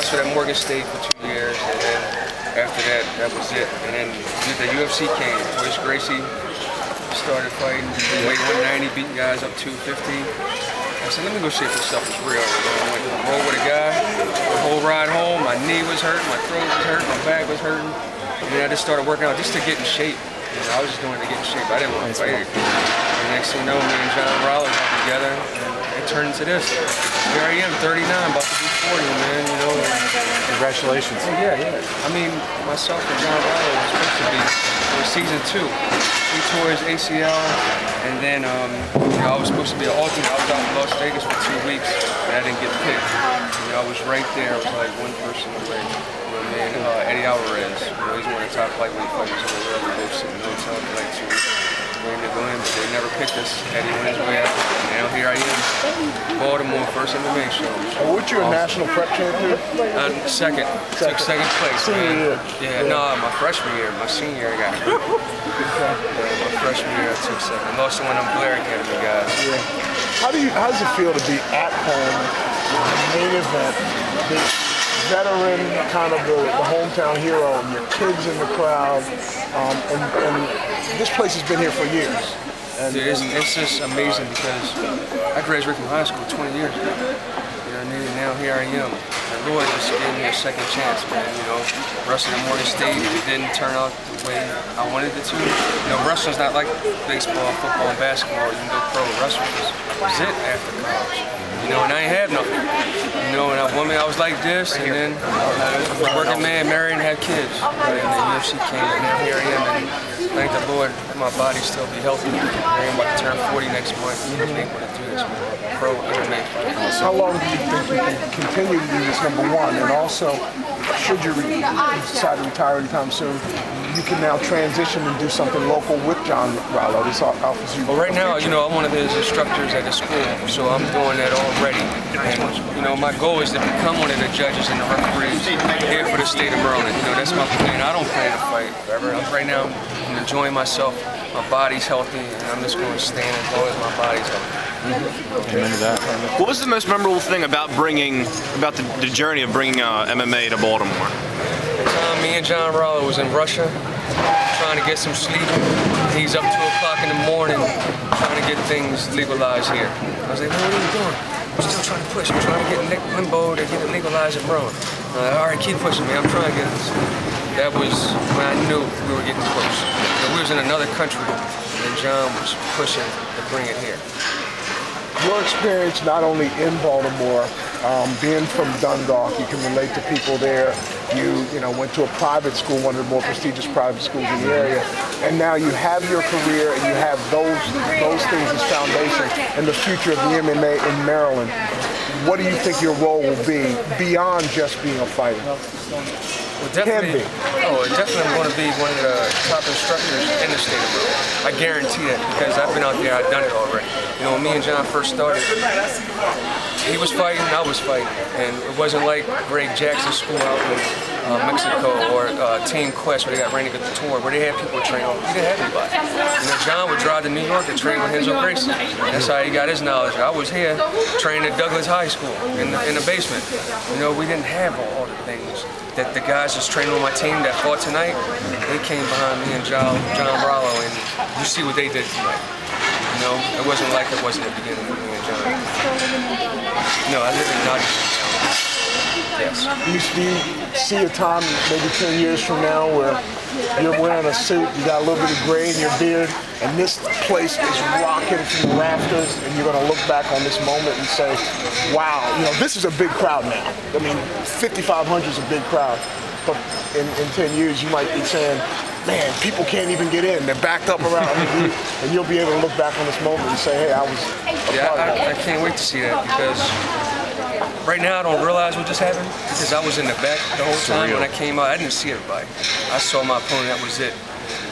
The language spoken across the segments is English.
wrestled at Morgan State for 2 years, and then after that, that was it. And then the UFC came. Royce Gracie started fighting, weighed 190, beating guys up 250. I said, let me go see if this stuff is real. I went to the road with a guy, the whole ride home, my knee was hurting, my throat was hurting, my back was hurting. And then I just started working out just to get in shape. You know, I was just doing it to get in shape. I didn't want to fight. And next thing you know, me and John Rollo got together, and it turned into this. Here I am, 39, about to be 40, man, you know. Congratulations. Oh, yeah. I mean, myself and John Rollo was supposed to be for season 2. He tore his ACL, and then you know, I was supposed to be an alternate. I was out in Las Vegas for 2 weeks, and I didn't get picked. You know, I was right there. I was like one person away. You know, man, Eddie Alvarez, you know, he's one of the top lightweight fighters in the world. We both sit in the hotel for like 2 weeks. Waiting to go in, but they never picked us. Eddie went his way out. Now here I am, Baltimore, first MMA show. What's your national prep champ here? Second. Took second place, man. Yeah, no, my freshman year. My senior year I got hurt. My freshman year I took second. Lost to one of them Blair Academy guys. Yeah. How does it feel to be at home, main event, the veteran, kind of the hometown hero, and your kids in the crowd, and this place has been here for years. And, dude, it's just amazing because I graduated from high school 20 years ago. You know what I mean? And now here I am. The Lord just gave me a second chance, man. You know, wrestling at Morgan State, it didn't turn out the way I wanted it to. You know, wrestling's not like baseball, football, and basketball. You can go pro. Wrestling was it after college. You know, and I ain't have nothing. You know, and I was like this, and then I was a working man, married, and had kids. Right? And the UFC came, and now here I am. And thank the Lord that my body still be healthy. I'm about to turn 40 next month. I'm able to do this, man. Pro MMA fight. How long do you think you can continue to do this, number one? And also, should you decide to retire anytime soon, you can now transition and do something local with John Rollo. This offers you. Well, right now, you know, I'm one of his instructors at the school, so I'm doing that already. And, you know, my goal is to become one of the judges and the referees here for the state of Maryland. You know, that's my plan. I don't plan to fight forever. Right now, I'm enjoying myself. My body's healthy, and I'm just going to stand as long as my body's healthy. What was the most memorable thing about the journey of bringing MMA to Baltimore? Me and John Rollo was in Russia, trying to get some sleep. He's up 2 o'clock in the morning, trying to get things legalized here. I was like, what are you doing? I'm still trying to push. I'm trying to get limbo to get it legalized in Maryland. All right, keep pushing me. I'm trying to get this. That was when I knew we were getting close. We was in another country, and John was pushing to bring it here. Your experience not only in Baltimore, being from Dundalk, you can relate to people there. You know, went to a private school, one of the more prestigious private schools in the area, and now you have your career and you have those things as foundation and the future of the MMA in Maryland. What do you think your role will be beyond just being a fighter? Well, definitely, definitely going to be one of the top instructors in the state of Maryland. I guarantee that because I've been out there, I've done it already. You know, when me and John first started, he was fighting, I was fighting, and it wasn't like Greg Jackson's school out in Mexico or Team Quest where they got Randy Couture, where they had people train on. He didn't have anybody. You know, John would drive to New York to train with Henzo Gracie. That's how he got his knowledge. I was here training at Douglas High School in the basement. You know, we didn't have all the things that the guys that's training on my team that fought tonight, they came behind me and John Rollo, and you see what they did tonight. You know, it wasn't like it was at the beginning with me and John. No, I live in Nottingham. Yes. Do you see a time, maybe 10 years from now, where you're wearing a suit, you got a little bit of gray in your beard, and this place is rocking from the rafters, and you're going to look back on this moment and say, wow, you know, this is a big crowd now. I mean, 5,500 is a big crowd. But in 10 years, you might be saying, man, people can't even get in. They're backed up around you, and you'll be able to look back on this moment and say, hey, I was a part of that. I can't wait to see that because right now I don't realize what just happened because I was in the back the whole time. When I came out, I didn't see everybody. I saw my opponent, that was it.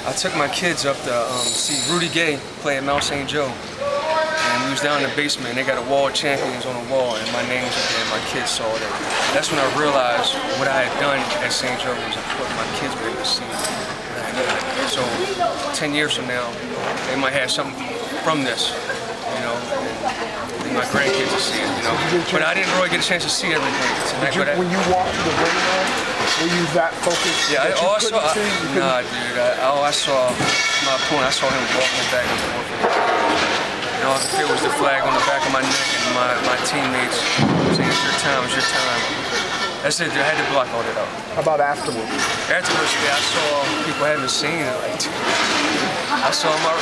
I took my kids up to see Rudy Gay play at Mount St. Joe. And we was down in the basement, and they got a wall of champions on the wall, and my name was there, and my kids saw that. That's when I realized what I had done at St. Joe was what my kids were able to see. So 10 years from now, they might have something from this, you know. And my grandkids to see it, you know. But I didn't really get a chance to see everything tonight. When you walked to the ring, were you that focused? Yeah, I saw my opponent. I saw him walking back and forth. And all I could feel was the flag on the back of my neck and my teammates saying, "It's your time, it's your time." That's it. I had to block all that out. How about afterwards? Afterwards, yeah, I saw people I haven't seen. I saw my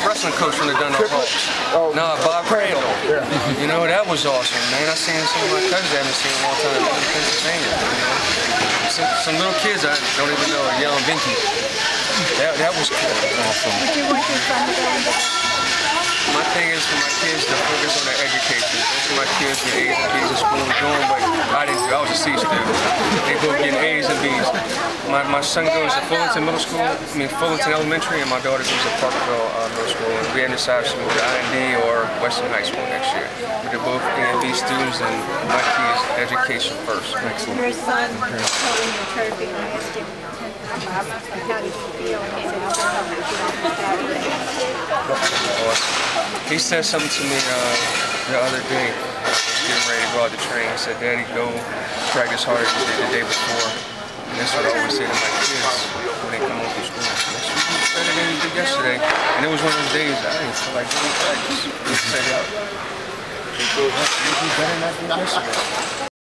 wrestling coach from the Dunlop Hawks. Bob Crandall. Yeah. You know, that was awesome, man. I seen some of my cousins I haven't seen in a long time in Pennsylvania. You know? Some little kids I don't even know are yelling Binky. That was cool. Awesome. Would you want your son to go into that? My thing is for my kids to focus on their education. Most of my kids get A's and B's in school and doing what I didn't do. I was a C student. They both getting A's and B's. My son goes to Fullerton Fullerton Elementary, and my daughter goes to Parkville Middle School. And we haven't decided to move to I&D or Western High School next year. But they're both A and B students, and my key is education first. Excellent. Your son told me your trophy, and I asked him, how did you feel? And he said, I'll help you get on the He said something to me the other day, getting ready to go out to train. He said, "Daddy, go practice harder than you did the day before." And that's what I always say to my kids when they come home from school. Next week you do better than you did yesterday. And it was one of those days I didn't feel like doing practice. He said, "You do better than I did yesterday."